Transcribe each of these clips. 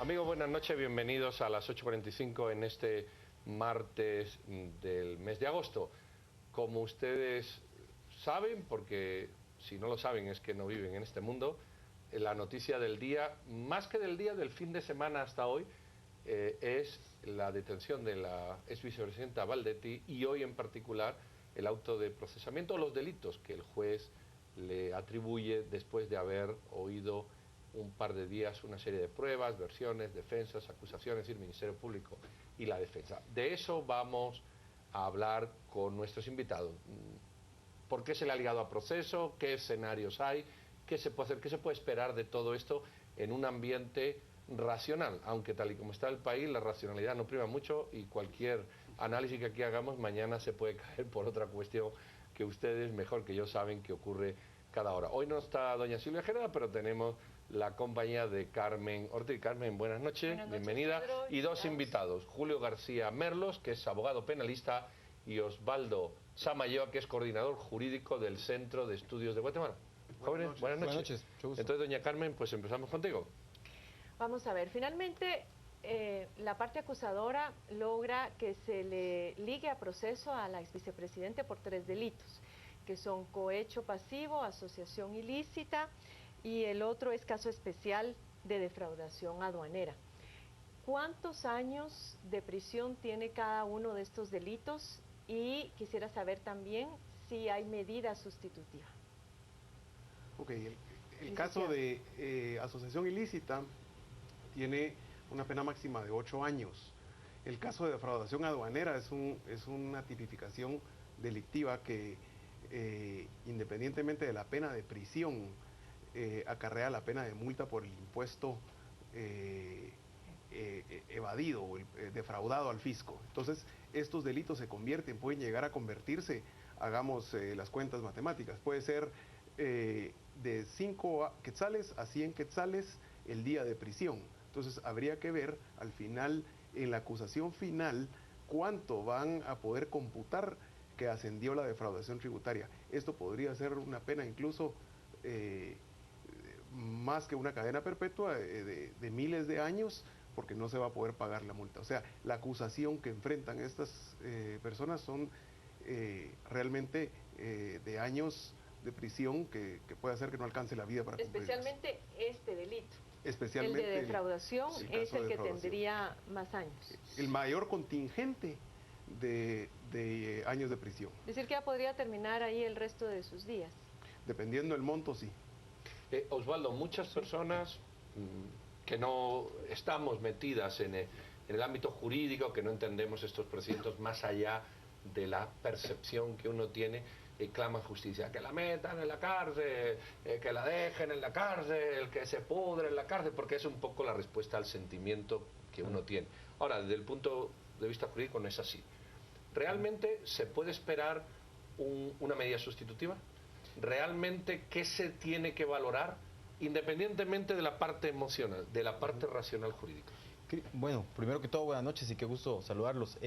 Amigos, buenas noches, bienvenidos a las 8:45 en este martes del mes de agosto. Como ustedes saben, porque si no lo saben es que no viven en este mundo, la noticia del día, más que del día, del fin de semana hasta hoy, es la detención de la ex vicepresidenta Baldetti y hoy en particular el auto de procesamiento o los delitos que el juez le atribuye después de haber oído un par de días una serie de pruebas, versiones, defensas, acusaciones, el Ministerio Público y la defensa. De eso vamos a hablar con nuestros invitados. ¿Por qué se le ha ligado a proceso? ¿Qué escenarios hay? ¿Qué se puede hacer? ¿Qué se puede esperar de todo esto en un ambiente racional? Aunque tal y como está el país, la racionalidad no prima mucho y cualquier análisis que aquí hagamos mañana se puede caer por otra cuestión que ustedes mejor que yo saben que ocurre cada hora. Hoy no está doña Silvia Gerda, pero tenemos la compañía de Carmen Ortiz. Carmen, buenas noches, bienvenida. Pedro, y dos invitados, Julio García Merlos, que es abogado penalista, y Osvaldo Samayoa, que es coordinador jurídico del Centro de Estudios de Guatemala. Jóvenes, buenas noches. Entonces, doña Carmen, pues empezamos contigo. Vamos a ver, finalmente la parte acusadora logra que se le ligue a proceso a la exvicepresidente por 3 delitos, que son cohecho pasivo, asociación ilícita y el otro es caso especial de defraudación aduanera. ¿Cuántos años de prisión tiene cada uno de estos delitos? Y quisiera saber también si hay medida sustitutiva. Ok, el caso de asociación ilícita tiene una pena máxima de 8 años. El caso de defraudación aduanera es una tipificación delictiva que independientemente de la pena de prisión, acarrea la pena de multa por el impuesto evadido o defraudado al fisco. Entonces, estos delitos pueden llegar a convertirse, hagamos las cuentas matemáticas, puede ser de 5 quetzales a 100 quetzales el día de prisión. Entonces, habría que ver al final, en la acusación final, cuánto van a poder computar que ascendió la defraudación tributaria. Esto podría ser una pena incluso más que una cadena perpetua de miles de años, porque no se va a poder pagar la multa. O sea, la acusación que enfrentan estas personas son realmente de años de prisión que puede hacer que no alcance la vida para cumplirlas. Especialmente este delito. Especialmente el de defraudación es el que tendría más años. El mayor contingente de años de prisión. Es decir, que ya podría terminar ahí el resto de sus días. Dependiendo del monto, sí. Osvaldo, muchas personas que no estamos metidas en el ámbito jurídico, que no entendemos estos procedimientos más allá de la percepción que uno tiene, claman justicia, que la metan en la cárcel, que la dejen en la cárcel, que se pudre en la cárcel, porque es un poco la respuesta al sentimiento que uno tiene. Ahora, desde el punto de vista jurídico no es así. ¿Realmente se puede esperar una medida sustitutiva? ¿Realmente qué se tiene que valorar independientemente de la parte emocional, de la parte racional jurídica? Bueno, primero que todo, buenas noches y qué gusto saludarlos.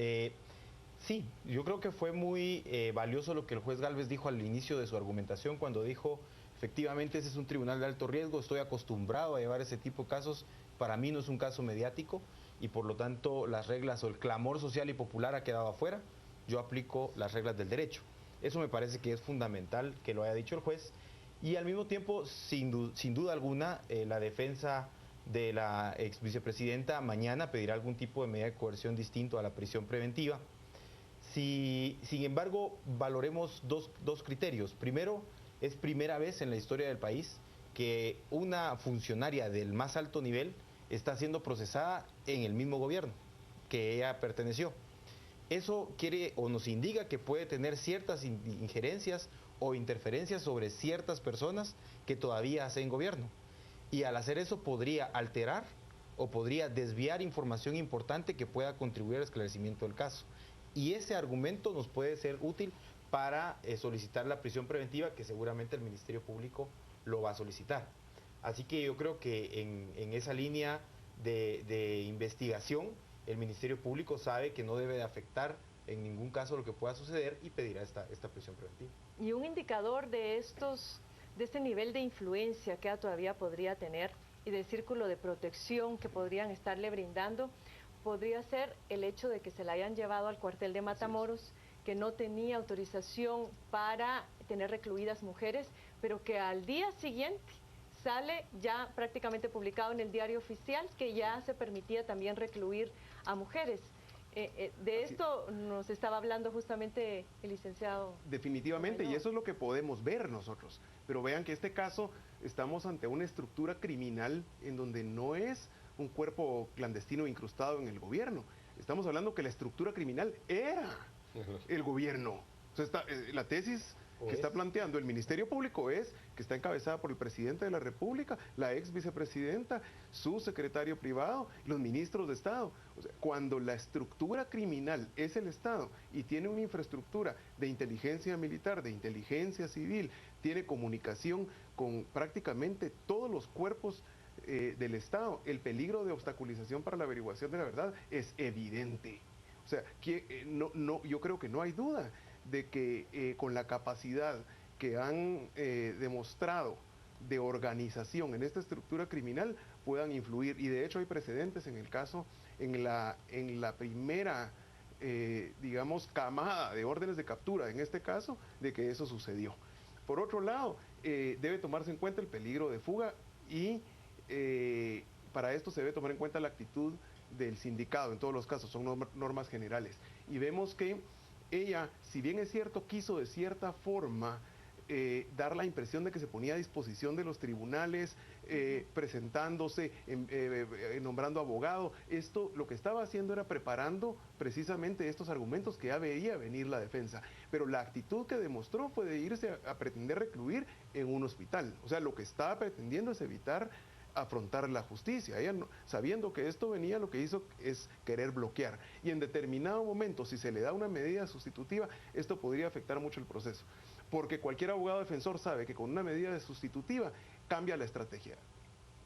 Sí, yo creo que fue muy valioso lo que el juez Gálvez dijo al inicio de su argumentación cuando dijo, efectivamente ese es un tribunal de alto riesgo, estoy acostumbrado a llevar ese tipo de casos, para mí no es un caso mediático y por lo tanto las reglas o el clamor social y popular ha quedado afuera, yo aplico las reglas del derecho. Eso me parece que es fundamental que lo haya dicho el juez y al mismo tiempo, sin duda alguna, la defensa de la ex vicepresidenta mañana pedirá algún tipo de medida de coerción distinto a la prisión preventiva. Sin embargo, valoremos dos criterios. Primero, es primera vez en la historia del país que una funcionaria del más alto nivel está siendo procesada en el mismo gobierno que ella perteneció. Eso quiere o nos indica que puede tener ciertas injerencias o interferencias sobre ciertas personas que todavía hacen gobierno. Y al hacer eso podría alterar o podría desviar información importante que pueda contribuir al esclarecimiento del caso. Y ese argumento nos puede ser útil para solicitar la prisión preventiva, que seguramente el Ministerio Público lo va a solicitar. Así que yo creo que en esa línea de investigación, el Ministerio Público sabe que no debe de afectar en ningún caso lo que pueda suceder y pedirá esta prisión preventiva. Y un indicador de este nivel de influencia que todavía podría tener y de círculo de protección que podrían estarle brindando, podría ser el hecho de que se la hayan llevado al cuartel de Matamoros, que no tenía autorización para tener recluidas mujeres, pero que al día siguiente sale ya prácticamente publicado en el diario oficial que ya se permitía también recluir a mujeres. De esto nos estaba hablando justamente el licenciado. Definitivamente, y eso es lo que podemos ver nosotros. Pero vean que este caso estamos ante una estructura criminal en donde no es un cuerpo clandestino incrustado en el gobierno. Estamos hablando que la estructura criminal era el gobierno. O sea, la tesis que está planteando el Ministerio Público es que está encabezada por el presidente de la República, la ex vicepresidenta, su secretario privado, los ministros de Estado. O sea, cuando la estructura criminal es el Estado y tiene una infraestructura de inteligencia militar, de inteligencia civil, tiene comunicación con prácticamente todos los cuerpos del Estado, el peligro de obstaculización para la averiguación de la verdad es evidente. O sea, yo creo que no hay duda de que con la capacidad que han demostrado de organización en esta estructura criminal puedan influir. Y de hecho hay precedentes en el caso, en la primera, digamos, camada de órdenes de captura, en este caso, de que eso sucedió. Por otro lado, debe tomarse en cuenta el peligro de fuga y para esto se debe tomar en cuenta la actitud del sindicado, en todos los casos, son normas generales. Y vemos que ella, si bien es cierto, quiso de cierta forma dar la impresión de que se ponía a disposición de los tribunales, presentándose, nombrando abogado. Esto lo que estaba haciendo era preparando precisamente estos argumentos que ya veía venir la defensa. Pero la actitud que demostró fue de irse a pretender recluir en un hospital. O sea, lo que estaba pretendiendo es evitar afrontar la justicia. Ella, sabiendo que esto venía, lo que hizo es querer bloquear. Y en determinado momento, si se le da una medida sustitutiva, esto podría afectar mucho el proceso. Porque cualquier abogado defensor sabe que con una medida sustitutiva cambia la estrategia.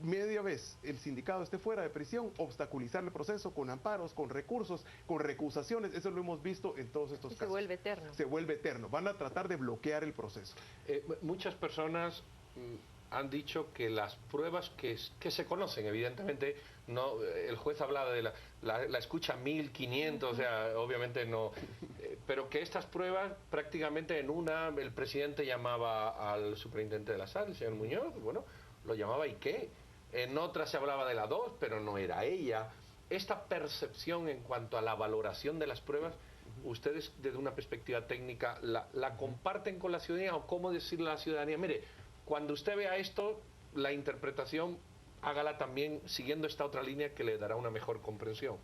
Media vez el sindicado esté fuera de prisión, obstaculizar el proceso con amparos, con recursos, con recusaciones, eso lo hemos visto en todos estos casos. Se vuelve eterno. Se vuelve eterno. Van a tratar de bloquear el proceso. Muchas personas han dicho que las pruebas que se conocen, evidentemente, no, el juez hablaba de la escucha 1500, o sea, obviamente no, pero que estas pruebas prácticamente en una, el presidente llamaba al superintendente de la sala, el señor Muñoz, bueno, lo llamaba y qué, en otra se hablaba de la 2, pero no era ella. Esta percepción en cuanto a la valoración de las pruebas, ¿ustedes desde una perspectiva técnica la comparten con la ciudadanía o cómo decirle a la ciudadanía, mire, cuando usted vea esto, la interpretación hágala también siguiendo esta otra línea que le dará una mejor comprensión?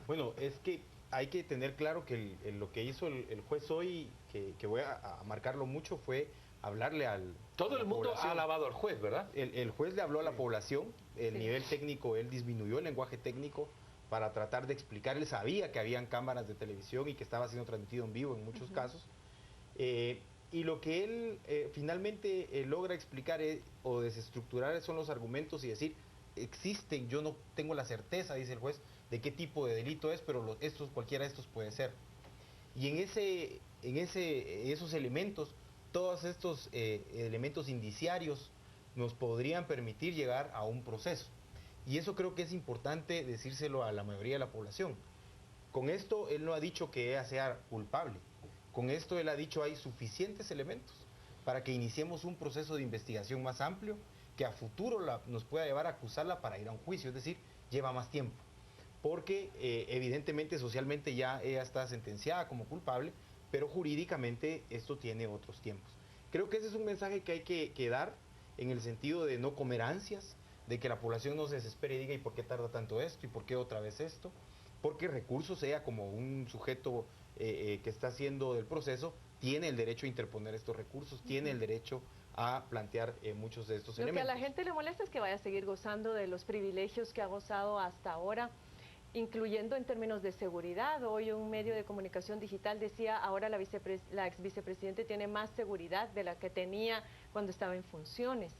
Bueno, es que hay que tener claro que lo que hizo el juez hoy, que voy a marcarlo mucho, fue hablarle al... Todo el mundo ha alabado al juez, ¿verdad? El juez le habló a la población, el nivel técnico, él disminuyó el lenguaje técnico para tratar de explicar, él sabía que habían cámaras de televisión y que estaba siendo transmitido en vivo en muchos casos. Y lo que él finalmente logra explicar o desestructurar son los argumentos y decir, existen, yo no tengo la certeza, dice el juez, de qué tipo de delito es, pero cualquiera de estos puede ser. Y en esos elementos, todos estos elementos indiciarios nos podrían permitir llegar a un proceso. Y eso creo que es importante decírselo a la mayoría de la población. Con esto él no ha dicho que ella sea culpable. Con esto él ha dicho hay suficientes elementos para que iniciemos un proceso de investigación más amplio que a futuro nos pueda llevar a acusarla para ir a un juicio, es decir, lleva más tiempo. Porque evidentemente socialmente ya ella está sentenciada como culpable, pero jurídicamente esto tiene otros tiempos. Creo que ese es un mensaje que hay que dar en el sentido de no comer ansias, de que la población no se desespere y diga ¿y por qué tarda tanto esto? ¿Y por qué otra vez esto? Porque recursos, ella como un sujeto que está haciendo el proceso, tiene el derecho a interponer estos recursos, tiene el derecho a plantear muchos de estos elementos. Lo que a la gente le molesta es que vaya a seguir gozando de los privilegios que ha gozado hasta ahora, incluyendo en términos de seguridad. Hoy un medio de comunicación digital decía, ahora la ex vicepresidente tiene más seguridad de la que tenía cuando estaba en funciones.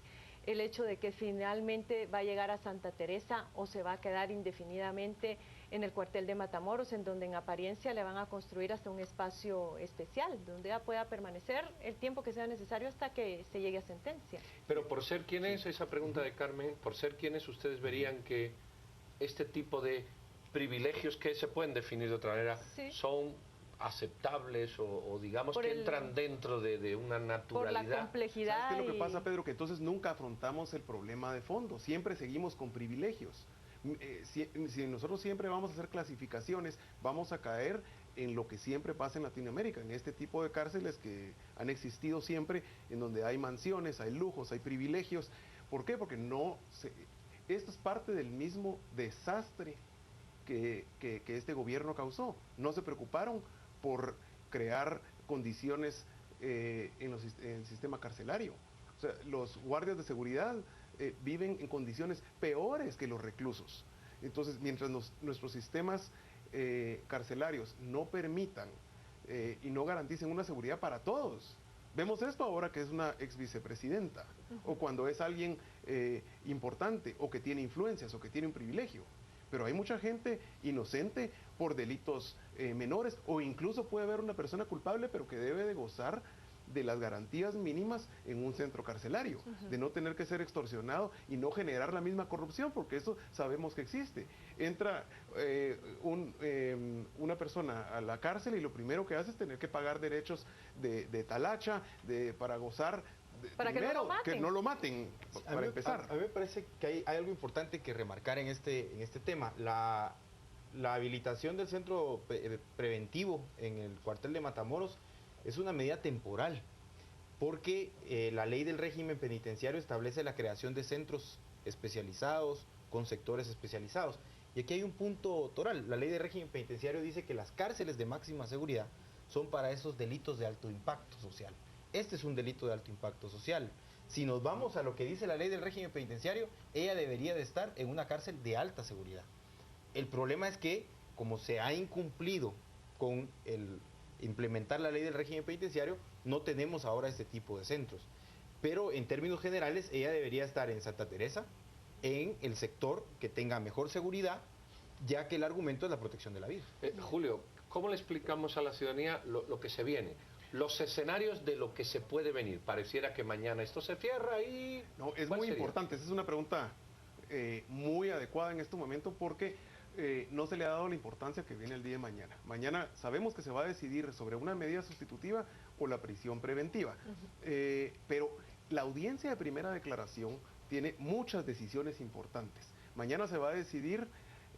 el hecho de que finalmente va a llegar a Santa Teresa o se va a quedar indefinidamente en el cuartel de Matamoros, en donde en apariencia le van a construir hasta un espacio especial, donde ella pueda permanecer el tiempo que sea necesario hasta que se llegue a sentencia. Pero por ser quien es, esa pregunta de Carmen, por ser quienes ustedes verían que este tipo de privilegios, que se pueden definir de otra manera, Sí. son aceptables o digamos Por que el- entran dentro de una Por la naturalidad. complejidad. ¿Sabes qué es lo que y- pasa, Pedro? Que entonces nunca afrontamos el problema de fondo, siempre seguimos con privilegios. Si nosotros siempre vamos a hacer clasificaciones, vamos a caer en lo que siempre pasa en Latinoamérica, en este tipo de cárceles que han existido siempre, en donde hay mansiones, hay lujos, hay privilegios. ¿Por qué? Porque esto es parte del mismo desastre que este gobierno causó. No se preocuparon por crear condiciones en el sistema carcelario. O sea, los guardias de seguridad viven en condiciones peores que los reclusos. Entonces, mientras nuestros sistemas carcelarios no permitan y no garanticen una seguridad para todos, vemos esto ahora que es una ex vicepresidenta, o cuando es alguien importante, o que tiene influencias, o que tiene un privilegio. Pero hay mucha gente inocente por delitos menores, o incluso puede haber una persona culpable, pero que debe de gozar de las garantías mínimas en un centro carcelario, de no tener que ser extorsionado y no generar la misma corrupción, porque eso sabemos que existe. Entra una persona a la cárcel y lo primero que hace es tener que pagar derechos de talacha, para gozar, Para que no primero, lo maten. que no lo maten, para empezar. A mí me parece que hay algo importante que remarcar en este tema. La habilitación del centro preventivo en el cuartel de Matamoros es una medida temporal, porque la ley del régimen penitenciario establece la creación de centros especializados con sectores especializados. Y aquí hay un punto toral. La ley del régimen penitenciario dice que las cárceles de máxima seguridad son para esos delitos de alto impacto social. Este es un delito de alto impacto social. Si nos vamos a lo que dice la ley del régimen penitenciario, ella debería de estar en una cárcel de alta seguridad. El problema es que, como se ha incumplido con el implementar la ley del régimen penitenciario, no tenemos ahora este tipo de centros. Pero en términos generales, ella debería estar en Santa Teresa, en el sector que tenga mejor seguridad, ya que el argumento es la protección de la vida. Julio, ¿cómo le explicamos a la ciudadanía lo que se viene? Los escenarios de lo que se puede venir. Pareciera que mañana esto se cierra y... No, es ¿cuál muy sería? importante. Esa es una pregunta muy adecuada en este momento, porque no se le ha dado la importancia que viene el día de mañana. Mañana sabemos que se va a decidir sobre una medida sustitutiva o la prisión preventiva. Pero la audiencia de primera declaración tiene muchas decisiones importantes. Mañana se va a decidir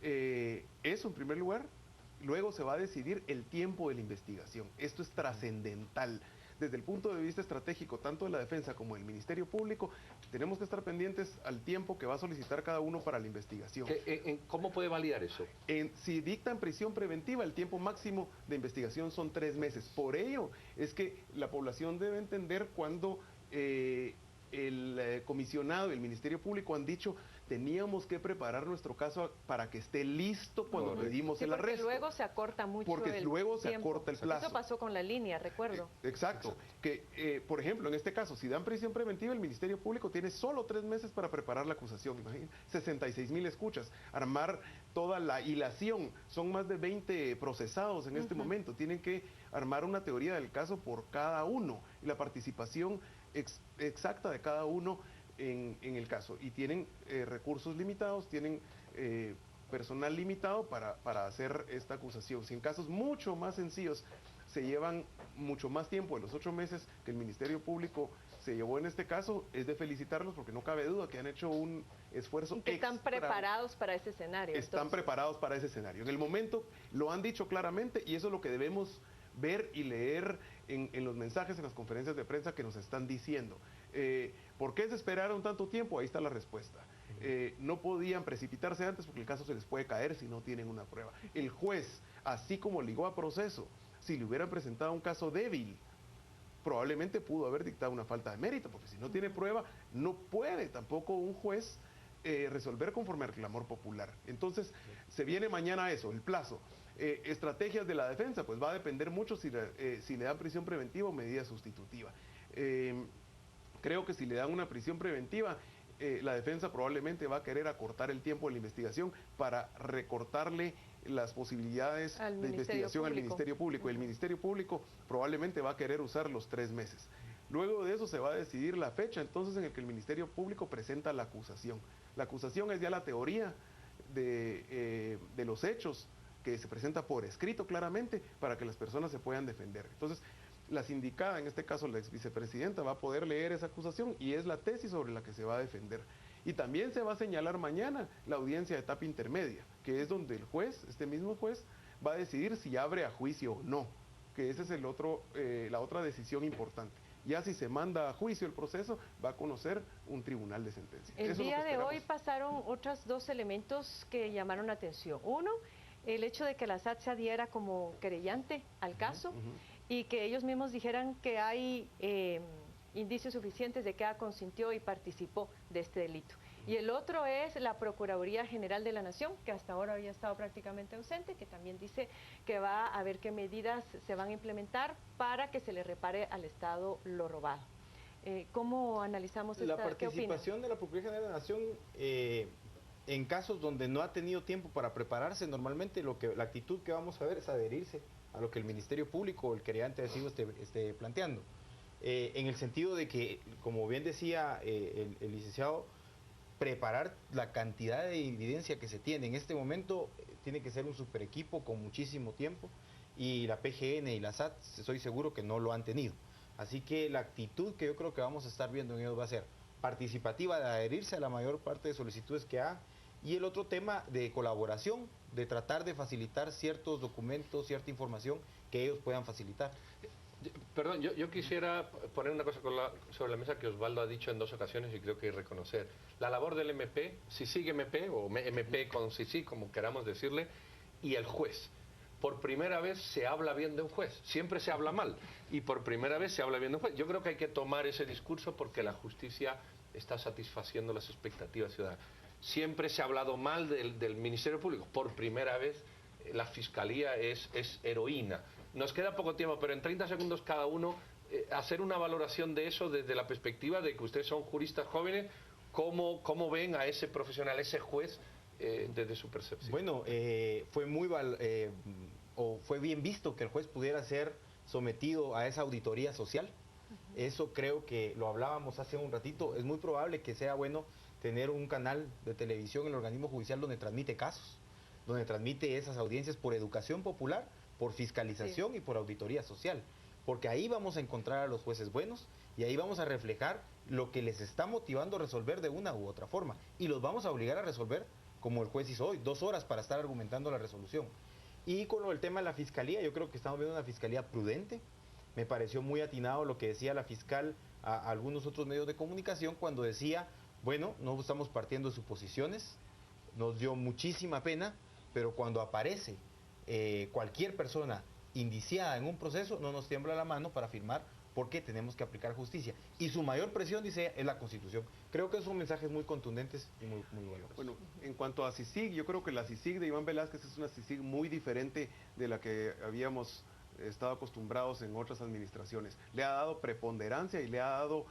eso en primer lugar. Luego se va a decidir el tiempo de la investigación. Esto es trascendental. Desde el punto de vista estratégico, tanto de la defensa como del Ministerio Público, tenemos que estar pendientes al tiempo que va a solicitar cada uno para la investigación. ¿Cómo puede validar eso? Si dictan prisión preventiva, el tiempo máximo de investigación son 3 meses. Por ello es que la población debe entender cuando el comisionado y el Ministerio Público han dicho: teníamos que preparar nuestro caso para que esté listo cuando pedimos Sí, el porque arresto. luego se acorta mucho Porque el luego se tiempo. acorta el plazo. Eso pasó con la línea, recuerdo. Exacto. Que, por ejemplo, en este caso, si dan prisión preventiva, el Ministerio Público tiene solo 3 meses para preparar la acusación. Imagínense, 66,000 escuchas, armar toda la hilación. Son más de 20 procesados en este momento. Tienen que armar una teoría del caso por cada uno y la participación exacta de cada uno en el caso. Y tienen recursos limitados, tienen personal limitado para hacer esta acusación. Si en casos mucho más sencillos se llevan mucho más tiempo de los 8 meses que el Ministerio Público se llevó en este caso, es de felicitarlos, porque no cabe duda que han hecho un esfuerzo Y que están preparados para ese escenario. Están preparados para ese escenario. En el momento lo han dicho claramente, y eso es lo que debemos ver y leer en los mensajes, en las conferencias de prensa que nos están diciendo. ¿Por qué se esperaron tanto tiempo? Ahí está la respuesta. No podían precipitarse antes porque el caso se les puede caer si no tienen una prueba. El juez, así como ligó a proceso, si le hubieran presentado un caso débil, probablemente pudo haber dictado una falta de mérito, porque si no tiene prueba, no puede tampoco un juez resolver conforme al clamor popular. Entonces, se viene mañana eso, el plazo. Estrategias de la defensa, pues va a depender mucho si le dan prisión preventiva o medida sustitutiva. Creo que si le dan una prisión preventiva, la defensa probablemente va a querer acortar el tiempo de la investigación para recortarle las posibilidades de investigación al Ministerio Público. El Ministerio Público probablemente va a querer usar los 3 meses. Luego de eso se va a decidir la fecha entonces en el que el Ministerio Público presenta la acusación. La acusación es ya la teoría de los hechos que se presenta por escrito claramente para que las personas se puedan defender. Entonces, la sindicada, en este caso la ex vicepresidenta, va a poder leer esa acusación y es la tesis sobre la que se va a defender. Y también se va a señalar mañana la audiencia de etapa intermedia, que es donde el juez, este mismo juez, va a decidir si abre a juicio o no, que esa es la otra decisión importante. Ya si se manda a juicio el proceso, va a conocer un tribunal de sentencia. El día de hoy pasaron otros 2 elementos que llamaron la atención. Uno, el hecho de que la SAT se adhiera como querellante al caso y que ellos mismos dijeran que hay indicios suficientes de que consintió y participó de este delito. Y el otro es la Procuraduría General de la Nación, que hasta ahora había estado prácticamente ausente, que también dice que va a ver qué medidas se van a implementar para que se le repare al Estado lo robado. ¿Cómo analizamos esta? La participación de la Procuraduría General de la Nación en casos donde no ha tenido tiempo para prepararse, normalmente la actitud que vamos a ver es adherirse a lo que el Ministerio Público o el querellante decidido esté planteando. En el sentido de que, como bien decía el licenciado, preparar la cantidad de evidencia que se tiene en este momento tiene que ser un super equipo con muchísimo tiempo, y la PGN y la SAT estoy seguro que no lo han tenido. Así que la actitud que yo creo que vamos a estar viendo en ellos va a ser participativa, de adherirse a la mayor parte de solicitudes que hagan, y el otro tema de colaboración, de tratar de facilitar ciertos documentos, cierta información que ellos puedan facilitar. Perdón, yo quisiera poner una cosa sobre la mesa que Osvaldo ha dicho en 2 ocasiones y creo que hay que reconocer. La labor del MP, CICIG MP o MP con CICIG, como queramos decirle, y el juez. Por primera vez se habla bien de un juez. Siempre se habla mal y por primera vez se habla bien de un juez. Yo creo que hay que tomar ese discurso porque la justicia está satisfaciendo las expectativas ciudadanas. Siempre se ha hablado mal del Ministerio Público. Por primera vez la Fiscalía es heroína. Nos queda poco tiempo, pero en 30 segundos cada uno, hacer una valoración de eso desde la perspectiva de que ustedes son juristas jóvenes. ¿Cómo ven a ese profesional, ese juez, desde su percepción? Bueno, fue bien visto que el juez pudiera ser sometido a esa auditoría social. Eso creo que lo hablábamos hace un ratito. Es muy probable que sea bueno tener un canal de televisión en el organismo judicial donde transmite casos, donde transmite esas audiencias por educación popular, por fiscalización y por auditoría social, porque ahí vamos a encontrar a los jueces buenos y ahí vamos a reflejar lo que les está motivando a resolver de una u otra forma, y los vamos a obligar a resolver como el juez hizo hoy, 2 horas para estar argumentando la resolución. Y con el tema de la fiscalía, yo creo que estamos viendo una fiscalía prudente. Me pareció muy atinado lo que decía la fiscal a algunos otros medios de comunicación cuando decía, bueno, no estamos partiendo de suposiciones, nos dio muchísima pena, pero cuando aparece cualquier persona indiciada en un proceso, no nos tiembla la mano para firmar, porque tenemos que aplicar justicia. Y su mayor presión, dice, es la Constitución. Creo que son mensajes muy contundentes y muy valiosos. Bueno, en cuanto a CICIG, yo creo que la CICIG de Iván Velázquez es una CICIG muy diferente de la que habíamos estado acostumbrados en otras administraciones. Le ha dado preponderancia y le ha dado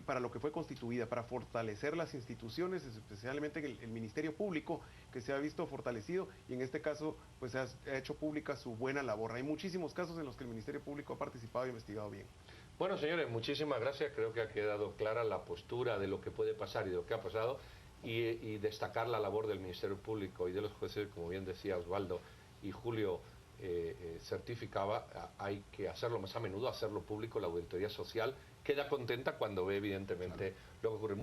para lo que fue constituida, para fortalecer las instituciones, especialmente el Ministerio Público, que se ha visto fortalecido, y en este caso pues ha hecho pública su buena labor. Hay muchísimos casos en los que el Ministerio Público ha participado y investigado bien. Bueno, señores, muchísimas gracias. Creo que ha quedado clara la postura de lo que puede pasar y de lo que ha pasado, y destacar la labor del Ministerio Público y de los jueces, como bien decía Osvaldo y Julio certificaba. Hay que hacerlo más a menudo, hacerlo público. La auditoría social queda contenta cuando ve evidentemente lo que ocurre.